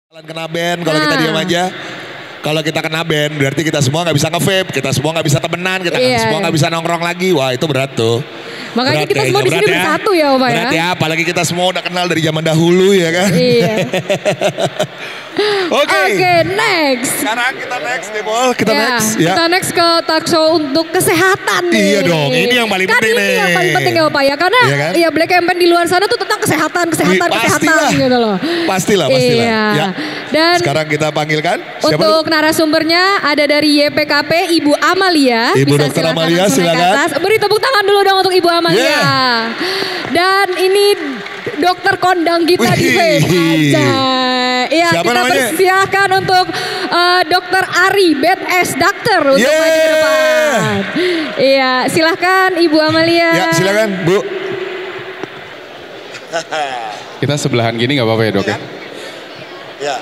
Kena ban kalau kita diam aja. Kalau kita kena ban berarti kita semua nggak bisa nge-vape, kita semua nggak bisa temenan, kita semua nggak bisa nongkrong lagi. Wah itu berat tuh. Makanya berat kita semua di sini bersatu ya Pak ya. Berat ya, apalagi kita semua udah kenal dari zaman dahulu ya kan. Iya. Oke, next. Sekarang kita next nih Bol, kita next. Ya. Kita next ke talk show untuk kesehatan nih. Iya dong, ini yang paling penting nih. Ini yang paling penting ya Pak ya, karena ya Black Campaign di luar sana tuh tentang kesehatan gitu loh. Pastilah. Iya. Ya. Dan sekarang kita panggilkan siapa untuk narasumbernya ada dari YPKP Ibu Amalia. Ibu Dokter Amalia silakan. Beri tepuk tangan dulu dong untuk Ibu Amalia. Yeah. Dan ini dokter kondang kita di aja. Iya, kita namanya? Persilahkan untuk Dokter Ari, BS Doctor untuk maju ke depan. Iya, silahkan Ibu Amalia. Ya, silakan Bu. Kita sebelahan gini nggak apa-apa ya Dok ya? Ya.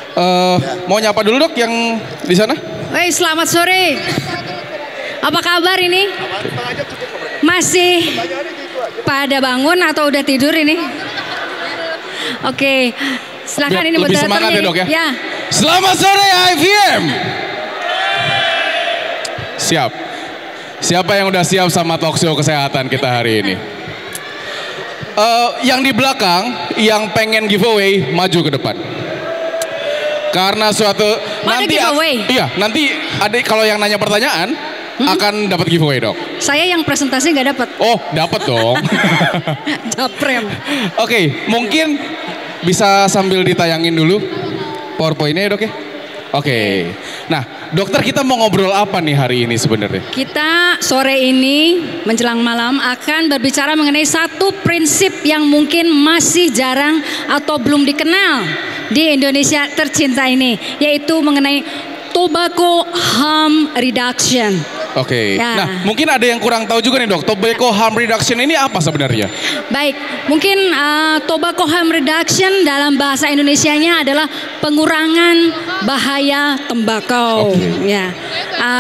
Mau nyapa dulu Dok yang di sana? Woi, selamat sore. Apa kabar ini? Masih pada bangun atau udah tidur ini? Oke, silakan ini lebih semangat ya Dok ya? Ya. Selamat sore IVM. Siap. Siapa yang udah siap sama talk show kesehatan kita hari ini? Yang di belakang, yang pengen giveaway, maju ke depan. Karena suatu nanti nanti ada kalau yang nanya pertanyaan akan dapat giveaway Dok. Saya yang presentasi nggak dapat. Oh, dapat dong. Japrem. Oke, mungkin bisa sambil ditayangin dulu PowerPoint-nya ya Dok ya. Oke. Nah, dokter kita mau ngobrol apa nih hari ini sebenarnya? Kita sore ini menjelang malam akan berbicara mengenai satu prinsip yang mungkin masih jarang atau belum dikenal di Indonesia tercinta ini, yaitu mengenai tobacco harm reduction. Oke. Ya. Nah, mungkin ada yang kurang tahu juga nih Dok, tobacco harm reduction ini apa sebenarnya? Baik, mungkin tobacco harm reduction dalam bahasa Indonesianya adalah pengurangan bahaya tembakau. Ya,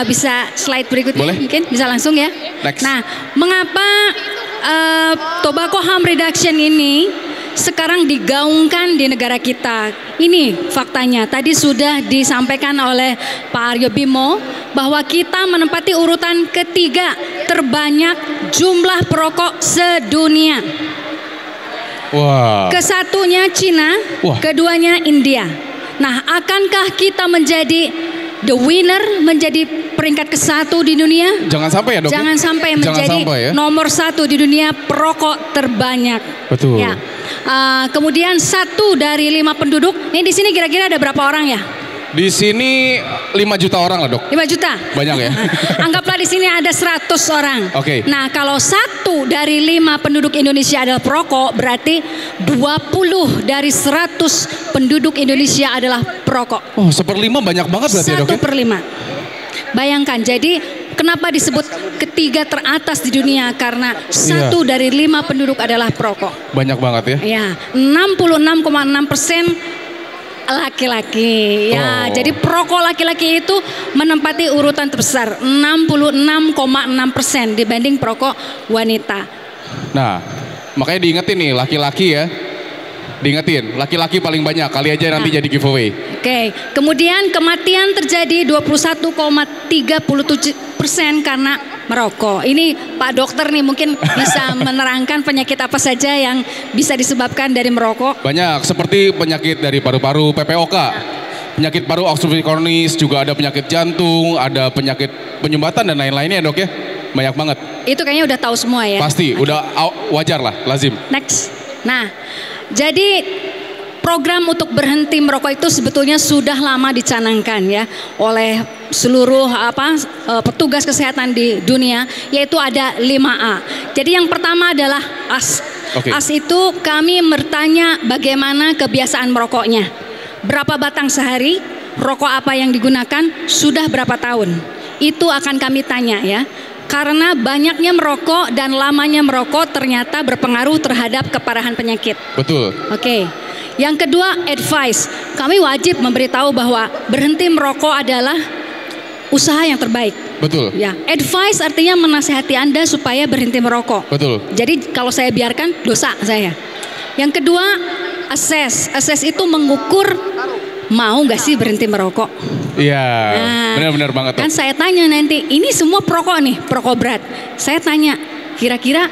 bisa slide berikutnya. Boleh? Mungkin bisa langsung ya. Next. Nah, mengapa tobacco harm reduction ini sekarang digaungkan di negara kita? Ini faktanya. Tadi sudah disampaikan oleh Pak Aryo Bimo bahwa kita menempati urutan ketiga terbanyak jumlah perokok sedunia. Wah. Kesatunya Cina, keduanya India. Nah, akankah kita menjadi the winner, menjadi peringkat ke-1 di dunia? Jangan sampai ya Dok. Jangan sampai menjadi nomor 1 di dunia perokok terbanyak. Betul. Ya. Kemudian 1 dari 5 penduduk. Ini di sini kira-kira ada berapa orang ya? Di sini 5 juta orang lah Dok. 5 juta? Banyak ya. Anggaplah di sini ada 100 orang. Oke. Nah, kalau 1 dari 5 penduduk Indonesia adalah perokok, berarti 20 dari 100 penduduk Indonesia adalah perokok. Oh, 1/5 banyak banget berarti ya Dok. 1/5. Bayangkan, jadi kenapa disebut ketiga teratas di dunia? Karena 1 dari 5 penduduk adalah perokok. Banyak banget ya. Ya, 66,6% laki-laki. Ya, jadi perokok laki-laki itu menempati urutan terbesar, 66,6% dibanding perokok wanita. Nah, makanya diingetin nih laki-laki ya. Diingetin, laki-laki paling banyak, kali aja nanti jadi giveaway. Oke, kemudian kematian terjadi 21,37% karena merokok. Ini Pak Dokter nih mungkin bisa menerangkan penyakit apa saja yang bisa disebabkan dari merokok. Banyak, seperti penyakit dari paru-paru, PPOK. Penyakit paru obstruktif kronis, juga ada penyakit jantung, ada penyakit penyumbatan dan lain-lainnya Dok ya. Banyak banget. Itu kayaknya udah tahu semua ya. Pasti, udah wajar lah, lazim. Next. Nah, jadi program untuk berhenti merokok itu sebetulnya sudah lama dicanangkan ya oleh seluruh petugas kesehatan di dunia, yaitu ada 5A. Jadi yang pertama adalah AS. AS itu kami bertanya bagaimana kebiasaan merokoknya. Berapa batang sehari, rokok apa yang digunakan, sudah berapa tahun. Itu akan kami tanya ya. Karena banyaknya merokok dan lamanya merokok ternyata berpengaruh terhadap keparahan penyakit. Betul. Oke. Yang kedua, advice. Kami wajib memberitahu bahwa berhenti merokok adalah usaha yang terbaik. Betul. Ya, advice artinya menasihati Anda supaya berhenti merokok. Betul. Jadi kalau saya biarkan, dosa saya. Yang kedua, assess. Assess itu mengukur mau nggak sih berhenti merokok? Iya, benar-benar banget. Kan saya tanya nanti, ini semua perokok nih, perokok berat. Saya tanya, kira-kira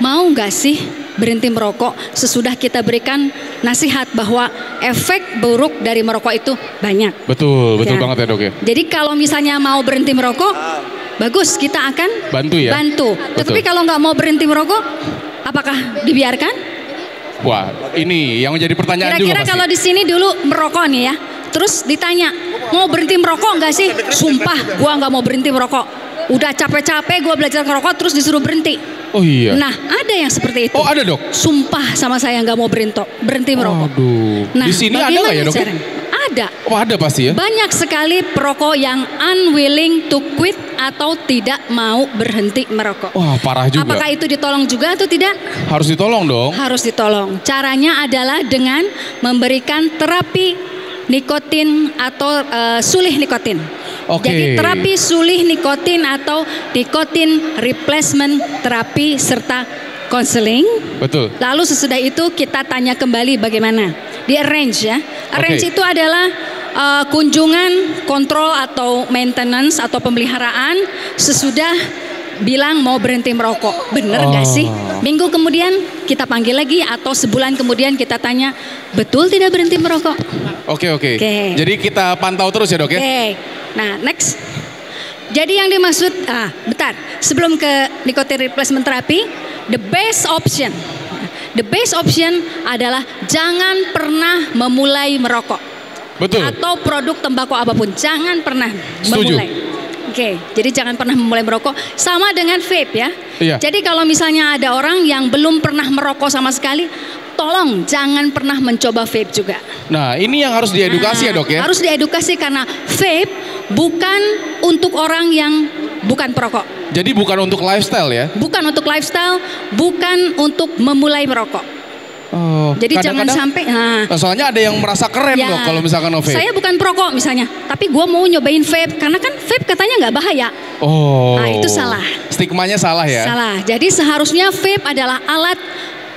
mau nggak sih berhenti merokok sesudah kita berikan nasihat bahwa efek buruk dari merokok itu banyak. Betul banget ya dok ya. Jadi kalau misalnya mau berhenti merokok, bagus, kita akan bantu ya. Tetapi kalau nggak mau berhenti merokok, apakah dibiarkan? Wah, ini yang menjadi pertanyaan juga. Kira-kira kalau di sini dulu merokok nih ya, terus ditanya mau berhenti merokok nggak sih? Sumpah, gua nggak mau berhenti merokok. Udah capek-capek gua belajar merokok terus disuruh berhenti. Oh iya. Nah, ada yang seperti itu. Oh ada dok. Sumpah sama saya nggak mau berhenti merokok. Aduh. Nah, di sini ada nggak ya dok? Ada. Oh ada pasti ya. Banyak sekali perokok yang unwilling to quit atau tidak mau berhenti merokok. Wah parah juga. Apakah itu ditolong juga atau tidak? Harus ditolong dong. Harus ditolong. Caranya adalah dengan memberikan terapi nikotin atau sulih nikotin. Jadi terapi sulih nikotin atau nikotin replacement terapi serta konseling. Betul. Lalu sesudah itu kita tanya kembali bagaimana. Di arrange ya. Arrange itu adalah kunjungan kontrol atau maintenance atau pemeliharaan sesudah bilang mau berhenti merokok. Bener gak sih? Minggu kemudian kita panggil lagi atau sebulan kemudian kita tanya, betul tidak berhenti merokok? Oke. Jadi kita pantau terus ya dok ya? Nah next. Jadi yang dimaksud, sebelum ke nicotine replacement therapy, the best option adalah jangan pernah memulai merokok. Betul. Atau produk tembakau apapun, jangan pernah memulai. Jadi jangan pernah memulai merokok. Sama dengan vape ya. Iya. Jadi kalau misalnya ada orang yang belum pernah merokok sama sekali, tolong jangan pernah mencoba vape juga. Nah ini yang harus diedukasi ya dok ya. Harus diedukasi karena vape bukan untuk orang yang bukan perokok. Jadi bukan untuk lifestyle ya? Bukan untuk lifestyle, bukan untuk memulai merokok. Jadi jangan sampai. Soalnya ada yang merasa keren dok kalau misalkan vape. Saya bukan perokok misalnya, tapi gue mau nyobain vape karena kan vape katanya nggak bahaya. Nah itu salah. Stigmanya salah ya? Salah. Jadi seharusnya vape adalah alat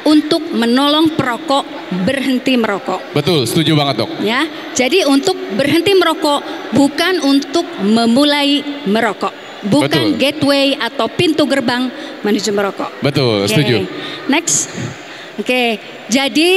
untuk menolong perokok berhenti merokok. Betul, setuju banget dok. Ya, jadi untuk berhenti merokok bukan untuk memulai merokok, bukan gateway atau pintu gerbang menuju merokok. Betul, setuju. Next. Jadi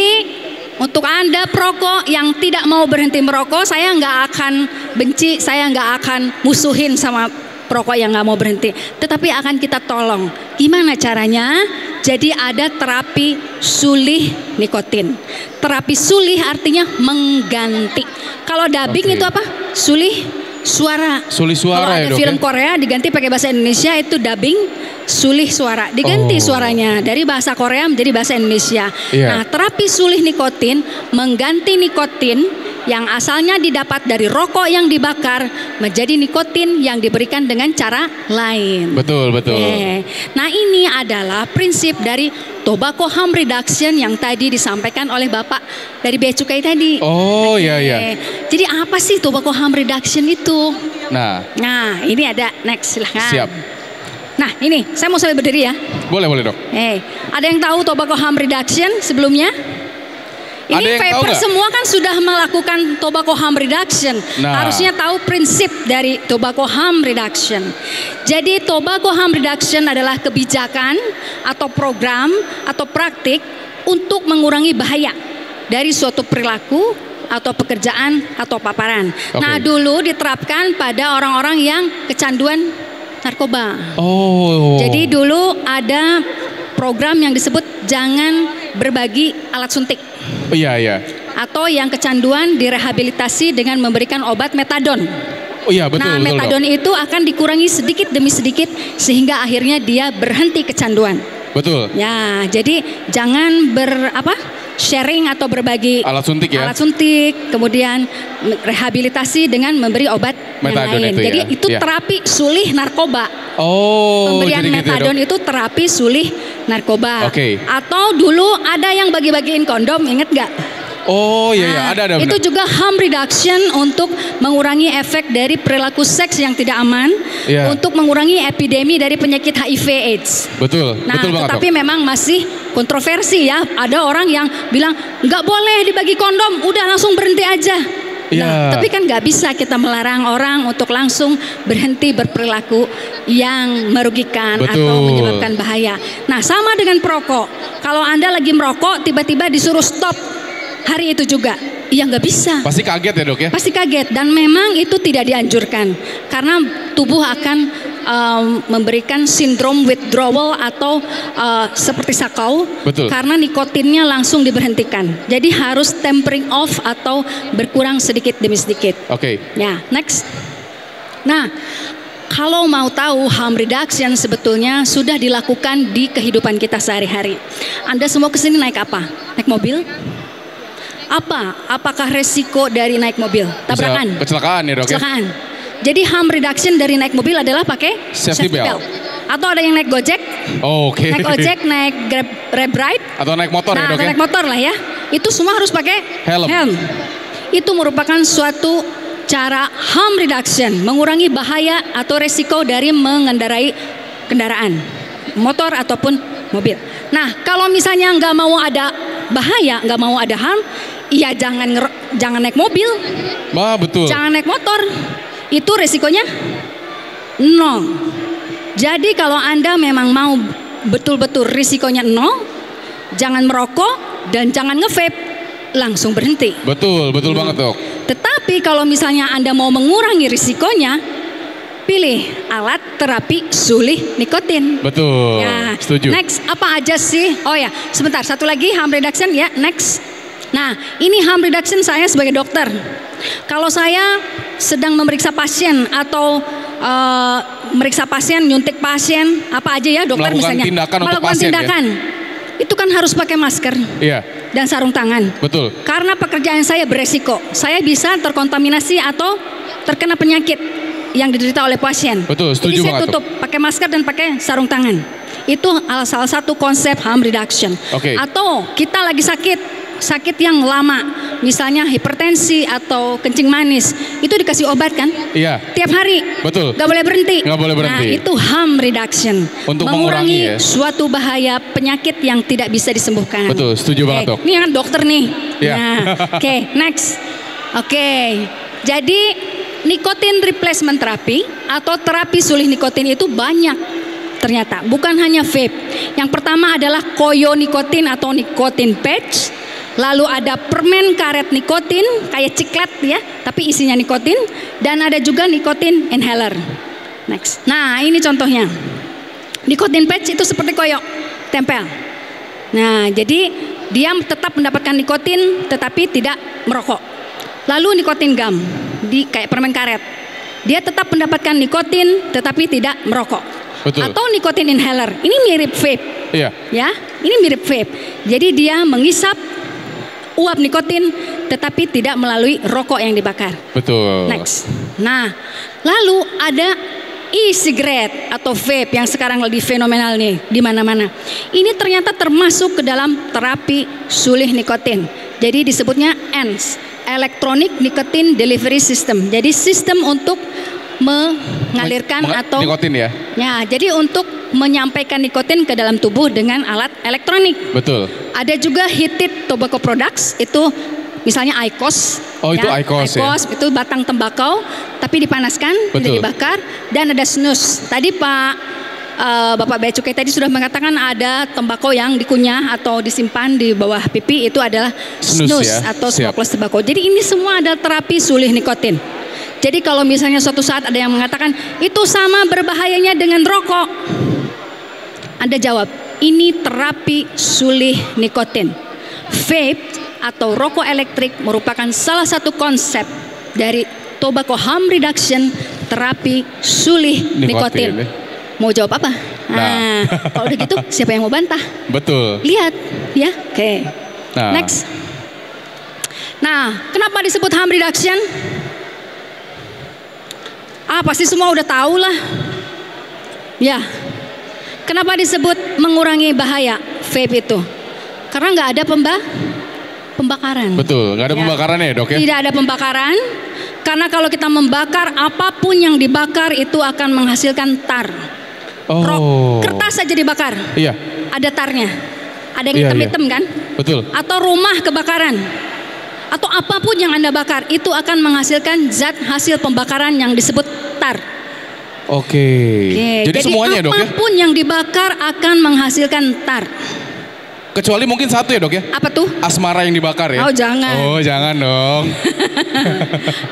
untuk Anda perokok yang tidak mau berhenti merokok, saya nggak akan benci, saya nggak akan musuhin sama perokok yang nggak mau berhenti, tetapi akan kita tolong. Gimana caranya? Jadi ada terapi sulih nikotin. Terapi sulih artinya mengganti. Kalau dubbing itu apa? Sulih suara. Sulih suara. Kalau ada film Korea diganti pakai bahasa Indonesia itu dubbing sulih suara. Diganti suaranya dari bahasa Korea menjadi bahasa Indonesia. Nah, terapi sulih nikotin mengganti nikotin yang asalnya didapat dari rokok yang dibakar menjadi nikotin yang diberikan dengan cara lain. Betul. Nah ini adalah prinsip dari tobacco harm reduction yang tadi disampaikan oleh Bapak dari Bea Cukai tadi. Iya. Jadi apa sih tobacco harm reduction itu? Nah ini ada next silahkan. Siap. Nah ini saya mau sampai berdiri ya. Boleh dok. Ada yang tahu tobacco harm reduction sebelumnya? Ini vaper semua kan sudah melakukan tobacco harm reduction. Harusnya tahu prinsip dari tobacco harm reduction. Jadi tobacco harm reduction adalah kebijakan atau program atau praktik untuk mengurangi bahaya dari suatu perilaku atau pekerjaan atau paparan. Nah dulu diterapkan pada orang-orang yang kecanduan narkoba. Jadi dulu ada program yang disebut jangan berbagi alat suntik. Iya. Atau yang kecanduan direhabilitasi dengan memberikan obat metadon. Betul. Metadon itu akan dikurangi sedikit demi sedikit sehingga akhirnya dia berhenti kecanduan. Betul. Ya, jadi jangan sharing atau berbagi alat suntik ya. Alat suntik, kemudian rehabilitasi dengan memberi obat metadon yang lain. Itu jadi itu terapi sulih narkoba. Pemberian metadon itu terapi sulih narkoba. Atau dulu ada yang bagi-bagiin kondom, inget gak? Ada. Itu juga harm reduction untuk mengurangi efek dari perilaku seks yang tidak aman, untuk mengurangi epidemi dari penyakit HIV/AIDS. Betul banget. Tapi memang masih kontroversi ya. Ada orang yang bilang nggak boleh dibagi kondom, udah langsung berhenti aja. Nah, tapi kan nggak bisa kita melarang orang untuk langsung berhenti berperilaku yang merugikan atau menyebabkan bahaya. Nah, sama dengan perokok. Kalau Anda lagi merokok, tiba-tiba disuruh stop hari itu juga, ya nggak bisa. Pasti kaget ya, Dok ya? Pasti kaget, dan memang itu tidak dianjurkan karena tubuh akan memberikan sindrom withdrawal atau seperti sakau. Betul. Karena nikotinnya langsung diberhentikan. Jadi harus tempering off atau berkurang sedikit demi sedikit. Oke. Ya, next. Nah, kalau mau tahu harm reduction sebetulnya sudah dilakukan di kehidupan kita sehari-hari. Anda semua kesini naik apa? Naik mobil? Apakah resiko dari naik mobil? Tabrakan? Kecelakaan ya, Dok? Kecelakaan. Jadi harm reduction dari naik mobil adalah pakai safety belt. Atau ada yang naik Gojek, naik ojek, naik Grab ride, atau naik motor ya, Dok? Atau naik motor lah ya. Itu semua harus pakai helm. Itu merupakan suatu cara harm reduction, mengurangi bahaya atau resiko dari mengendarai kendaraan, motor ataupun mobil. Nah, kalau misalnya nggak mau ada bahaya, nggak mau ada harm, ya jangan naik mobil, betul. Jangan naik motor. Itu resikonya nol. Jadi kalau Anda memang mau betul-betul risikonya nol, jangan merokok dan jangan nge-vape, langsung berhenti. Betul banget, Dok. Tetapi kalau misalnya Anda mau mengurangi risikonya, pilih alat terapi sulih nikotin. Betul, ya. Setuju. Next, apa aja sih? Oh ya, sebentar, satu lagi harm reduction ya, next. Nah, ini harm reduction saya sebagai dokter. Kalau saya sedang memeriksa pasien atau meriksa pasien, nyuntik pasien, apa aja ya dokter melakukan misalnya. Tindakan melakukan untuk pasien, tindakan. Ya? Itu kan harus pakai masker. Iya. Dan sarung tangan. Betul. Karena pekerjaan saya beresiko. Saya bisa terkontaminasi atau terkena penyakit yang diderita oleh pasien. Betul, setuju. Jadi saya tutup pakai masker dan pakai sarung tangan. Itu salah satu konsep harm reduction. Atau kita lagi sakit yang lama, misalnya hipertensi atau kencing manis, itu dikasih obat kan? Iya. Tiap hari. Betul. Gak boleh berhenti. Gak boleh berhenti. Nah, itu harm reduction. Untuk mengurangi suatu bahaya penyakit yang tidak bisa disembuhkan. Betul, setuju banget, Dok. Ini kan dokter nih. Iya. Nah, next. Jadi nikotin replacement terapi atau terapi sulih nikotin itu banyak. Ternyata bukan hanya vape. Yang pertama adalah koyo nikotin atau nikotin patch. Lalu ada permen karet nikotin kayak ciklet ya, tapi isinya nikotin. Dan ada juga nikotin inhaler. Next. Nah, ini contohnya. Nikotin patch itu seperti koyo, tempel. Nah, jadi dia tetap mendapatkan nikotin tetapi tidak merokok. Lalu nikotin gum kayak permen karet. Dia tetap mendapatkan nikotin tetapi tidak merokok. Betul. Atau nikotin inhaler. Ini mirip vape. Iya. Ya, ini mirip vape. Jadi dia mengisap uap nikotin tetapi tidak melalui rokok yang dibakar. Betul. Next. Nah, lalu ada e-cigarette atau vape yang sekarang lagi fenomenal nih di mana-mana. Ini ternyata termasuk ke dalam terapi sulih nikotin. Jadi disebutnya ENS, Electronic Nicotine Delivery System. Jadi sistem untuk mengalirkan atau nikotin ya. Ya, jadi untuk menyampaikan nikotin ke dalam tubuh dengan alat elektronik. Betul. Ada juga heated tobacco products, itu misalnya IQOS. Oh, itu IQOS ya. IQOS itu batang tembakau tapi dipanaskan, tidak dibakar. Dan ada snus. Tadi Bapak Bea Cukai tadi sudah mengatakan ada tembakau yang dikunyah atau disimpan di bawah pipi, itu adalah snus ya? Atau smokeless tobacco. Jadi ini semua adalah terapi sulih nikotin. Jadi kalau misalnya suatu saat ada yang mengatakan itu sama berbahayanya dengan rokok, Anda jawab, ini terapi sulih nikotin. Vape atau rokok elektrik merupakan salah satu konsep dari tobacco harm reduction, terapi sulih nikotin. Mau jawab apa? Nah, kalau udah gitu siapa yang mau bantah? Betul. Lihat, ya. Oke. Nah. Next. Nah, kenapa disebut harm reduction? Pasti semua udah tahu lah. Ya. Kenapa disebut mengurangi bahaya vape itu? Karena nggak ada pembakaran. Betul, nggak ada pembakaran ya, Dok ya? Tidak ada pembakaran. Karena kalau kita membakar, apapun yang dibakar itu akan menghasilkan tar. Kertas saja dibakar. Iya. Ada tarnya. Ada yang hitam-hitam kan? Betul. Atau rumah kebakaran. atau apapun yang Anda bakar itu akan menghasilkan zat hasil pembakaran yang disebut tar. Oke. Jadi semuanya dok ya? Apapun yang dibakar akan menghasilkan tar. Kecuali mungkin satu ya dok ya? Apa tuh? Asmara yang dibakar ya? Oh jangan. Oh jangan dong.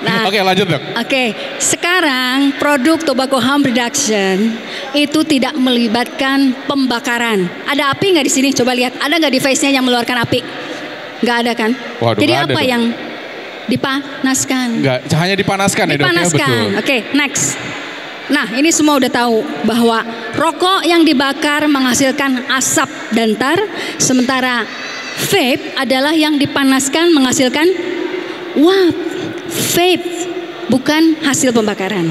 Nah, Oke lanjut dok. Oke, sekarang produk tobacco harm reduction itu tidak melibatkan pembakaran. Ada api nggak di sini? Coba lihat, ada nggak device-nya yang mengeluarkan api? Nggak ada kan? Waduh, jadi ada, apa dok. yang dipanaskan? Nggak, hanya dipanaskan ya dok ya? Dipanaskan. Betul. Oke, next. Nah ini semua udah tahu bahwa rokok yang dibakar menghasilkan asap dan tar, sementara vape adalah yang dipanaskan menghasilkan uap. Vape bukan hasil pembakaran.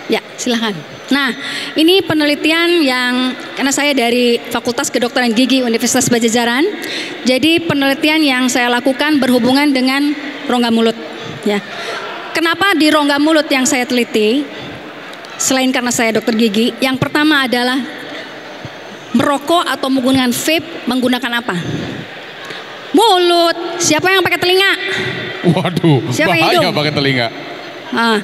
Ya silahkan. Nah ini penelitian yang, karena saya dari Fakultas Kedokteran Gigi Universitas Padjadjaran, jadi penelitian yang saya lakukan berhubungan dengan rongga mulut. Ya. Kenapa di rongga mulut yang saya teliti? Selain karena saya dokter gigi, yang pertama adalah merokok atau menggunakan vape menggunakan apa? Mulut. Siapa yang pakai telinga? Waduh, Siapa bahaya hidung? pakai telinga. Nah,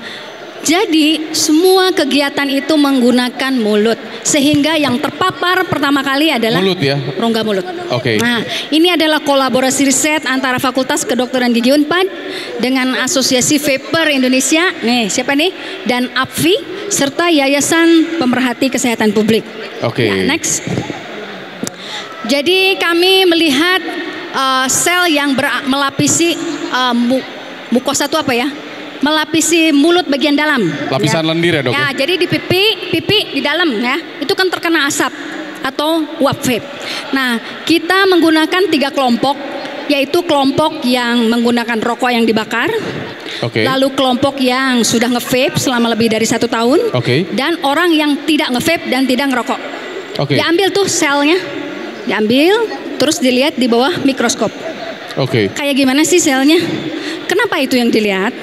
jadi semua kegiatan itu menggunakan mulut, sehingga yang terpapar pertama kali adalah Mulut ya? rongga mulut. Oke. Nah, ini adalah kolaborasi riset antara Fakultas Kedokteran Gigi Unpad dengan Asosiasi Vapor Indonesia, nih siapa nih? Dan APVI serta Yayasan Pemerhati Kesehatan Publik. Oke. Nah, next. Jadi kami melihat sel yang melapisi mukosa itu apa ya? Melapisi mulut bagian dalam. Lapisan lendir ya dok? Ya, jadi di pipi di dalam ya, itu kan terkena asap atau uap vape. Nah, kita menggunakan 3 kelompok, yaitu kelompok yang menggunakan rokok yang dibakar, lalu kelompok yang sudah nge-vape selama lebih dari 1 tahun, dan orang yang tidak nge-vape dan tidak ngerokok. Diambil tuh selnya, diambil, terus dilihat di bawah mikroskop. Kayak gimana sih selnya? Kenapa itu yang dilihat?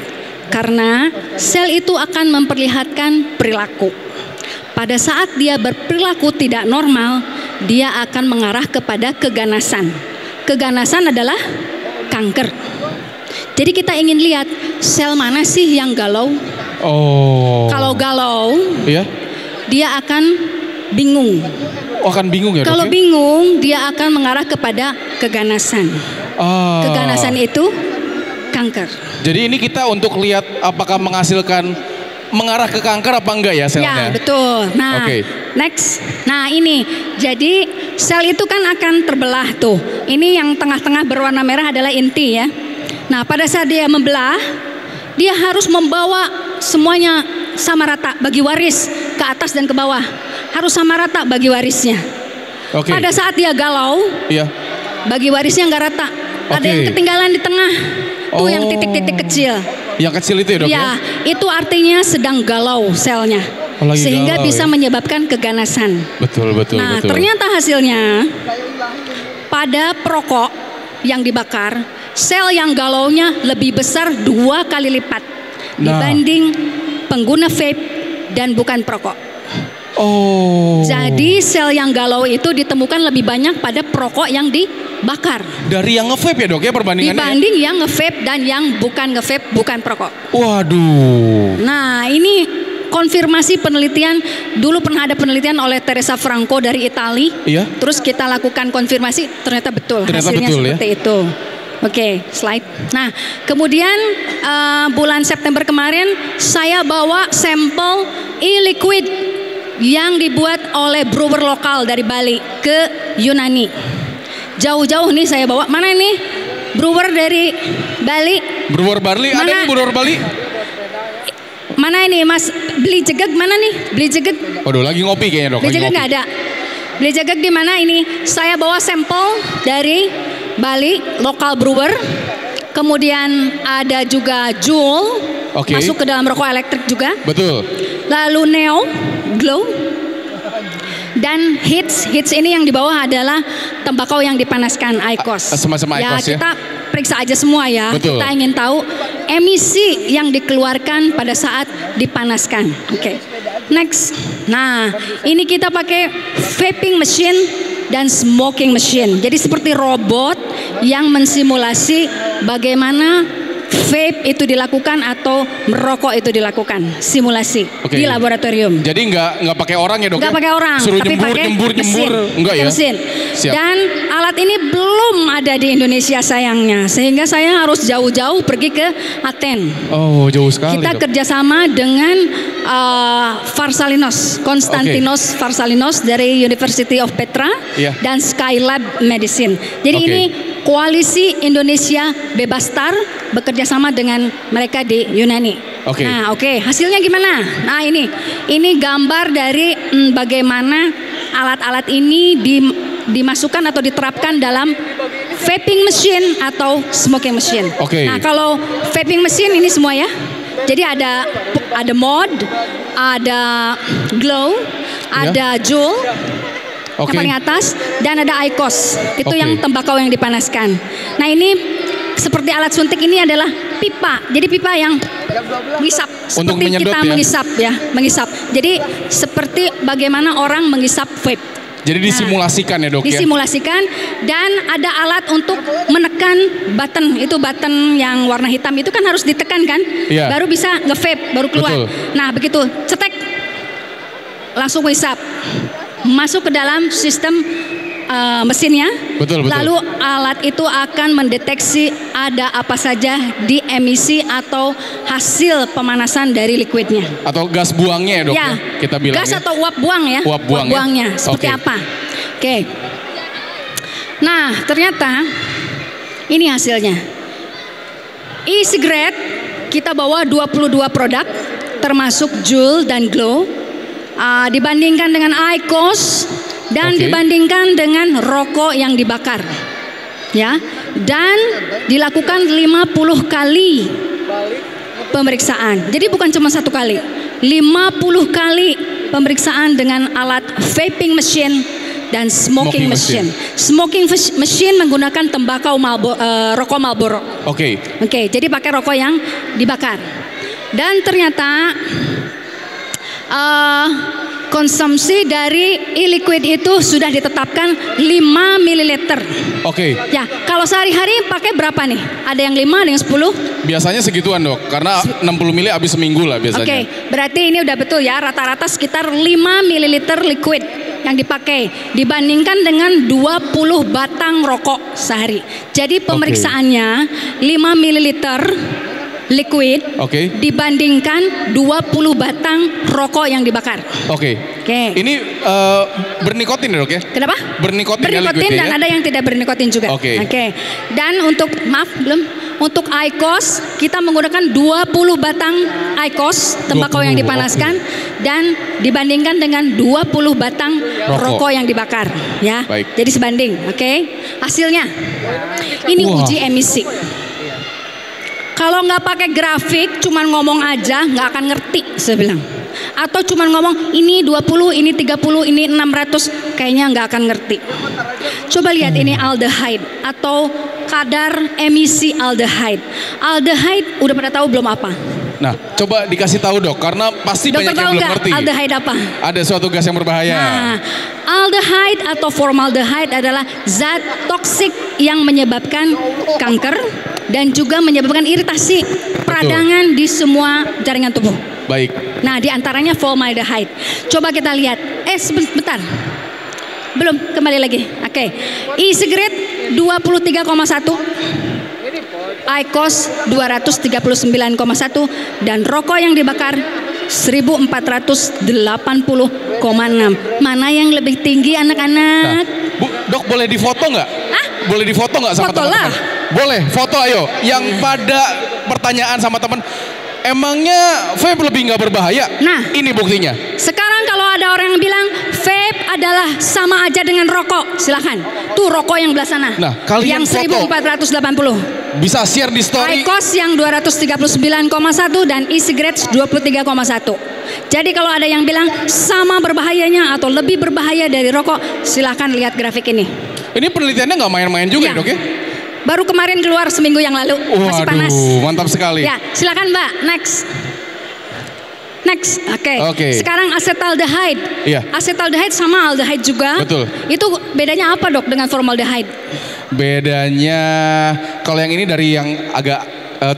Karena sel itu akan memperlihatkan perilaku. Pada saat dia berperilaku tidak normal, dia akan mengarah kepada keganasan. Keganasan adalah kanker. Jadi kita ingin lihat sel mana sih yang galau. Kalau galau, dia akan bingung. Akan bingung ya dok? Kalau bingung, dia akan mengarah kepada keganasan. Keganasan itu kanker. Jadi ini kita untuk lihat apakah mengarah ke kanker apa enggak ya selnya? Ya betul. Nah, next. Nah ini, jadi sel itu kan akan terbelah tuh. Ini yang tengah-tengah berwarna merah adalah inti ya. Nah pada saat dia membelah, dia harus membawa semuanya sama rata bagi waris ke atas dan ke bawah. Harus sama rata bagi warisnya. Pada saat dia galau, bagi warisnya nggak rata. Ada yang ketinggalan di tengah. Tuh yang titik-titik kecil. Yang kecil itu ya dok? Ya, itu artinya sedang galau selnya. Sehingga galau, bisa menyebabkan keganasan. Betul. Nah, ternyata hasilnya pada perokok yang dibakar, sel yang galaunya lebih besar 2 kali lipat dibanding pengguna vape dan bukan perokok. Jadi sel yang galau itu ditemukan lebih banyak pada perokok yang dibakar. Dari yang nge-vape ya dok ya perbandingannya? Dibanding yang nge-vape dan yang bukan nge-vape, bukan perokok. Waduh. Nah ini konfirmasi penelitian, dulu pernah ada penelitian oleh Teresa Franco dari Itali. Terus kita lakukan konfirmasi, ternyata betul. Hasilnya seperti itu. Oke, slide. Nah, kemudian bulan September kemarin saya bawa sampel e-liquid yang dibuat oleh brewer lokal dari Bali ke Yunani. Jauh-jauh nih saya bawa. Mana ini brewer dari Bali? Brewer Bali, ada nih brewer Bali. Mana ini Mas Beli Jegeg, mana nih? Beli Jegeg. Waduh, lagi ngopi kayaknya dok. Beli Jegeg nggak ada. Beli Jegeg di mana ini? Saya bawa sampel dari Bali, lokal brewer. Kemudian ada juga Juul, masuk ke dalam rokok elektrik juga. Betul. Lalu Neo, Glow, dan Hits ini yang di bawah adalah tembakau yang dipanaskan, IQOS. Semacam IQOS ya. Kita periksa aja semua ya. Betul. Kita ingin tahu emisi yang dikeluarkan pada saat dipanaskan. Next. Nah, ini kita pakai vaping machine dan smoking machine. Jadi seperti robot yang mensimulasi bagaimana vape itu dilakukan atau merokok itu dilakukan, simulasi di laboratorium. Jadi nggak pakai orang ya dok? Nggak pakai orang, suruh tapi pakai nyembur, enggak ya? Mesin. Dan alat ini belum ada di Indonesia sayangnya, sehingga saya harus jauh-jauh pergi ke Aten. Oh, jauh sekali. Kita kerjasama dengan Farsalinos, Konstantinos Farsalinos dari University of Petra dan Skylab Medicine. Jadi ini Koalisi Indonesia Bebastar bekerja sama dengan mereka di Yunani. Nah, hasilnya gimana? Nah, ini gambar dari bagaimana alat-alat ini dimasukkan atau diterapkan dalam vaping machine atau smoking machine. Nah, kalau vaping machine ini semua ya. Jadi ada mod, ada glow, ada Juul. Yang paling atas, dan ada IQOS, itu yang tembakau yang dipanaskan. Nah, ini seperti alat suntik ini adalah pipa. Jadi pipa yang mengisap, seperti kita mengisap ya, mengisap. Jadi seperti bagaimana orang mengisap vape. Jadi disimulasikan ya dok? Disimulasikan dan ada alat untuk menekan button. Itu button yang warna hitam itu kan harus ditekan kan? Baru bisa nge-vape, baru keluar. Nah begitu, cetek, langsung mengisap. Masuk ke dalam sistem mesinnya, lalu alat itu akan mendeteksi ada apa saja di emisi atau hasil pemanasan dari liquidnya. Atau gas buangnya ya dok? Ya, kita bilang gas atau uap buang ya. Uap buangnya seperti apa? Nah ternyata ini hasilnya. E-cigarette kita bawa 22 produk termasuk Juul dan Glow. Dibandingkan dengan IQOS dan dibandingkan dengan rokok yang dibakar ya, dan dilakukan 50 kali pemeriksaan. Jadi bukan cuma 1 kali, 50 kali pemeriksaan dengan alat vaping machine dan smoking machine. Smoking machine menggunakan tembakau rokok Marlboro. Jadi pakai rokok yang dibakar. Dan ternyata konsumsi dari e-liquid itu sudah ditetapkan 5 ml. Ya, kalau sehari-hari pakai berapa nih? Ada yang 5, ada yang 10? Biasanya segituan dok, karena 60 ml habis seminggu lah biasanya. Berarti ini udah betul ya, rata-rata sekitar 5 ml liquid yang dipakai dibandingkan dengan 20 batang rokok sehari. Jadi pemeriksaannya 5 ml liquid dibandingkan 20 batang rokok yang dibakar. Ini bernikotin ya dok ya? Kenapa? Bernikotin dan ada yang tidak bernikotin juga. Dan untuk untuk IQOS kita menggunakan 20 batang IQOS tembakau yang dipanaskan dan dibandingkan dengan 20 batang rokok yang dibakar ya. Jadi sebanding. Hasilnya ini uji emisi. Kalau nggak pakai grafik, cuman ngomong aja nggak akan ngerti, saya bilang. Atau cuman ngomong ini 20, ini 30, ini 600, kayaknya nggak akan ngerti. Coba lihat ini aldehyde atau kadar emisi aldehyde. Aldehyde udah pada tahu belum apa? Nah, coba dikasih tahu dok, karena pasti banyak yang belum ngerti. Aldehyde apa? Ada suatu gas yang berbahaya. Nah, aldehyde atau formaldehyde adalah zat toksik yang menyebabkan kanker dan juga menyebabkan iritasi peradangan di semua jaringan tubuh. Nah, diantaranya formaldehyde. Coba kita lihat. Sebentar. Belum, kembali lagi. E-cigarette 23,1. IQOS 239,1 dan rokok yang dibakar 1480,6. Mana yang lebih tinggi anak-anak? Dok boleh difoto nggak? Boleh difoto nggak sama teman-teman? Boleh, foto ayo. Yang pada pertanyaan sama teman, emangnya vape lebih nggak berbahaya? Nah, ini buktinya. Sekarang kalau ada orang yang bilang vape adalah sama aja dengan rokok, silakan. Tuh rokok yang belah sana. Nah, kalian yang 1480. Bisa share di story. IQOS yang 239,1 dan e-cigarette 23,1. Jadi kalau ada yang bilang sama berbahayanya atau lebih berbahaya dari rokok, silakan lihat grafik ini. Ini penelitiannya nggak main-main juga dok ya? Baru kemarin keluar seminggu yang lalu, masih panas. Mantap sekali. Ya, silakan Mbak, next. Sekarang acetaldehyde. Acetaldehyde sama aldehyde juga. Itu bedanya apa dok dengan formaldehyde? Bedanya kalau yang ini dari yang agak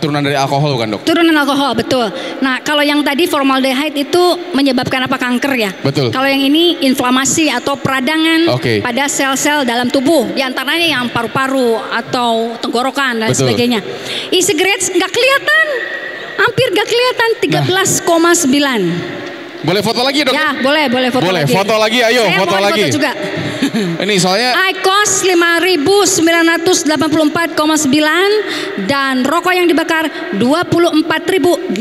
turunan dari alkohol bukan, Dok? Turunan alkohol, betul. Nah, kalau yang tadi formaldehyde itu menyebabkan apa? Kanker ya? Betul. Kalau yang ini inflamasi atau peradangan pada sel-sel dalam tubuh, di antaranya yang paru-paru atau tenggorokan dan sebagainya. E-cigarettes nggak kelihatan, hampir nggak kelihatan, 13,9. Boleh foto lagi, Dok? Ya, boleh foto lagi. Boleh, foto lagi, ayo. Saya foto lagi. Foto juga. Ini soalnya IQOS 5.984,9 dan rokok yang dibakar 24.806.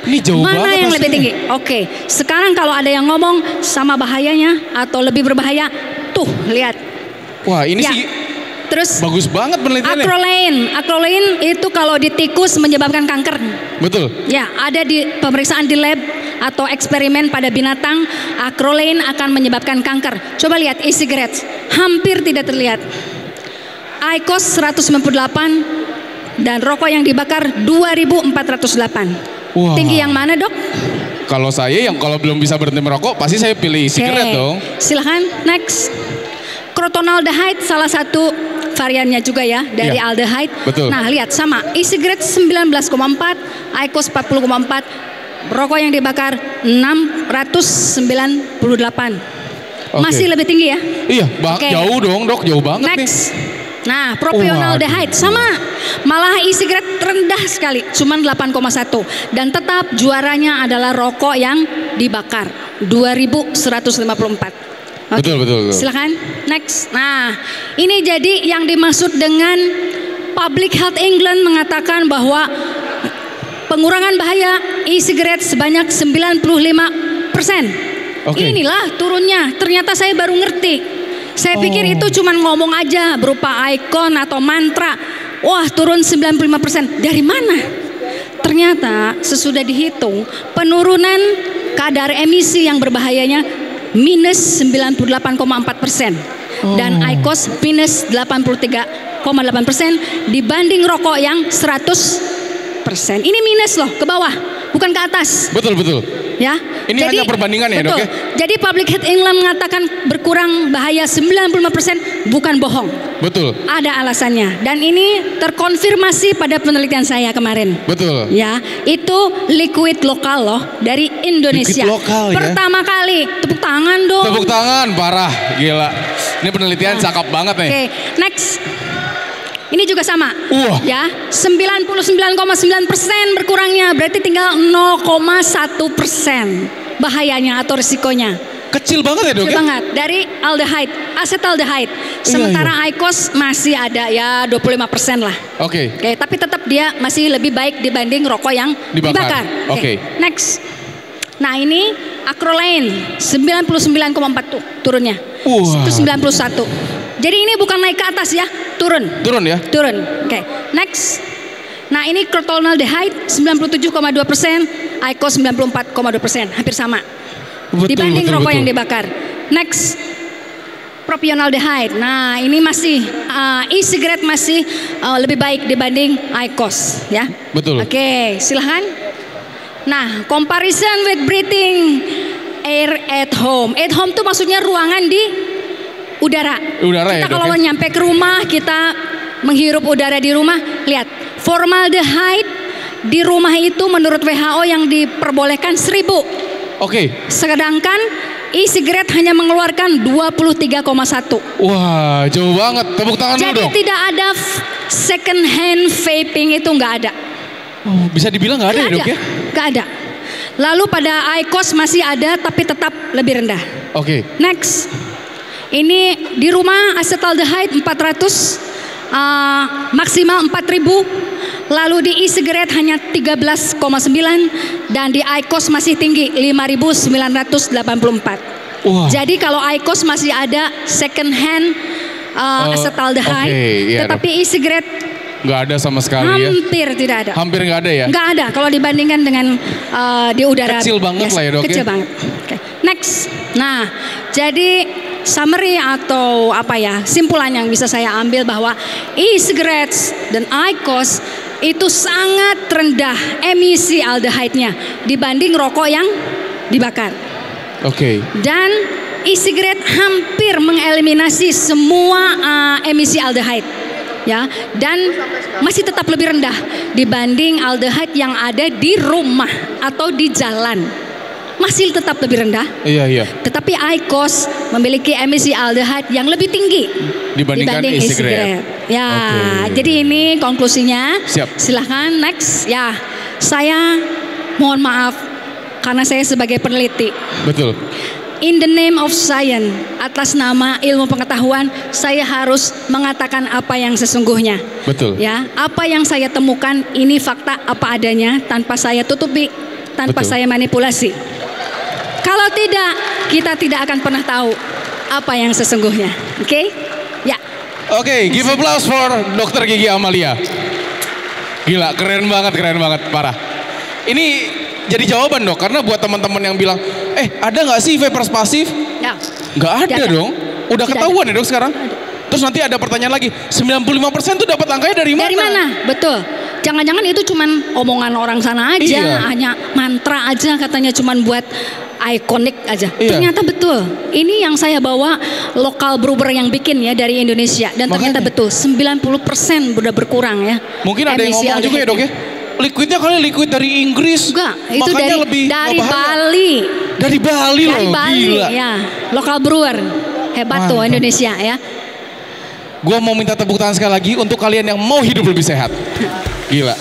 Ini jauh Mana banget yang lebih tinggi? Oke, sekarang kalau ada yang ngomong sama bahayanya atau lebih berbahaya, tuh lihat. Wah, ini sih terus bagus banget penelitiannya. Acrolein itu kalau di tikus menyebabkan kanker. Betul. Ya, ada di pemeriksaan di lab atau eksperimen pada binatang, acrolein akan menyebabkan kanker. Coba lihat e-cigarettes, hampir tidak terlihat. IQOS 198 dan rokok yang dibakar 2.408. Wah. Tinggi yang mana, Dok? Kalau saya kalau belum bisa berhenti merokok, pasti saya pilih e-cigarette dong. Silahkan, next. Crotonaldehyde salah satu variannya juga ya dari aldehyde. Betul. Nah, lihat sama e-cigarette 19,4, IQOS 40,4, rokok yang dibakar 698. Masih lebih tinggi ya? Iya, jauh dong, Dok, jauh banget. Next. Nah, propionaldehyde sama, malah e-cigarette rendah sekali, cuman 8,1 dan tetap juaranya adalah rokok yang dibakar 2.154. Betul. Silakan, next. Nah, ini jadi yang dimaksud dengan Public Health England mengatakan bahwa pengurangan bahaya e-cigarette sebanyak 95%. Inilah turunnya. Ternyata saya baru ngerti. Saya pikir itu cuma ngomong aja berupa ikon atau mantra. Wah, turun 95%. Dari mana? Ternyata sesudah dihitung penurunan kadar emisi yang berbahayanya minus 98,4% dan IQOS minus 83,8% dibanding rokok yang 100%. Ini minus loh, ke bawah, bukan ke atas. Betul. Ya. Ini hanya perbandingan ya, Dok ya? Jadi Public Health England mengatakan berkurang bahaya 95% bukan bohong. Betul. Ada alasannya dan ini terkonfirmasi pada penelitian saya kemarin. Betul. Ya, itu liquid lokal loh dari Indonesia. Liquid lokal, pertama kali. Tepuk tangan dong. Tepuk tangan, parah, gila. Ini penelitian cakep banget nih. Oke, next. Ini juga sama. Ya, 99,9% berkurangnya, berarti tinggal 0,1% bahayanya atau risikonya. Kecil banget ya, Dok? Kecil banget dari aldehyde, acetaldehyde. Sementara IQOS masih ada ya 25% lah. Oke, tapi tetap dia masih lebih baik dibanding rokok yang dibakar. Oke. Next. Nah, ini acrolein 99,4 tuh turunnya. Itu 91. Jadi ini bukan naik ke atas ya, turun. Turun ya? Turun. Oke. Next. Nah, ini crotonaldehyde 97,2%, IQOS 94,2%, hampir sama. Dibanding rokok yang dibakar. Next. Propionaldehyde. Nah, ini masih e-cigarette masih lebih baik dibanding IQOS ya. Betul. Oke, silahkan. Nah, comparison with breathing air at home. At home tuh maksudnya ruangan di udara. Kita kalau nyampe ke rumah, kita menghirup udara di rumah, lihat formaldehyde di rumah itu menurut WHO yang diperbolehkan 1000. Sedangkan e-cigarette hanya mengeluarkan 23,1. Wah, jauh banget. Tepuk tangan dulu dong. Jadi tidak ada second hand vaping, itu nggak ada. Bisa dibilang nggak ada ya, Dok ya? Nggak ada. Lalu pada IQOS masih ada tapi tetap lebih rendah. Next. Ini di rumah acetaldehyde 400, maksimal 4000. Lalu di e-cigarette hanya 13,9 dan di IQOS masih tinggi 5.984. Jadi kalau IQOS masih ada second hand acetaldehyde, tetapi e-cigarette nggak ada sama sekali ya? Hampir tidak ada. Hampir nggak ada ya? Nggak ada kalau dibandingkan dengan di udara. Kecil banget lah ya, Dok. Kecil banget. Next. Nah, jadi summary atau simpulan yang bisa saya ambil bahwa e-cigarettes dan IQOS itu sangat rendah emisi aldehyde-nya dibanding rokok yang dibakar. Dan e-cigarette hampir mengeliminasi semua emisi aldehyde. ya, dan masih tetap lebih rendah dibanding aldehyde yang ada di rumah atau di jalan. Masih tetap lebih rendah. Iya. Tetapi IQOS memiliki emisi aldehyde yang lebih tinggi dibanding e-cigarette. Ya, jadi ini konklusinya. Siap. Silahkan next. Ya, saya mohon maaf karena saya sebagai peneliti. Betul. In the name of science, atas nama ilmu pengetahuan, saya harus mengatakan apa yang sesungguhnya. Betul. Ya, apa yang saya temukan ini fakta apa adanya, tanpa saya tutupi, tanpa saya manipulasi. Kalau tidak, kita tidak akan pernah tahu apa yang sesungguhnya. Oke? Ya. Oke, give applause for Dr. Gigi Amalia. Gila, keren banget, parah. Ini jadi jawaban dok, karena buat teman-teman yang bilang, ada nggak sih vapers pasif? Ya. Nggak ada dong. Udah ketahuan ya dok sekarang. Terus nanti ada pertanyaan lagi, 95% tuh dapat angkanya dari mana? Dari mana? Betul. Jangan-jangan itu cuman omongan orang sana aja, hanya mantra aja katanya, cuman buat ikonik aja. Ternyata betul. Ini yang saya bawa lokal brewer yang bikin ya dari Indonesia, dan ternyata betul 90% udah berkurang ya. Mungkin ada yang ngomong juga ya dok ya. Liquidnya kali liquid dari Inggris. Enggak, itu dari Bali. Dari Bali loh. Dari Bali, gila. Ya. Lokal brewer. Hebat tuh Indonesia ya. Gua mau minta tepuk tangan sekali lagi untuk kalian yang mau hidup lebih sehat. Gila.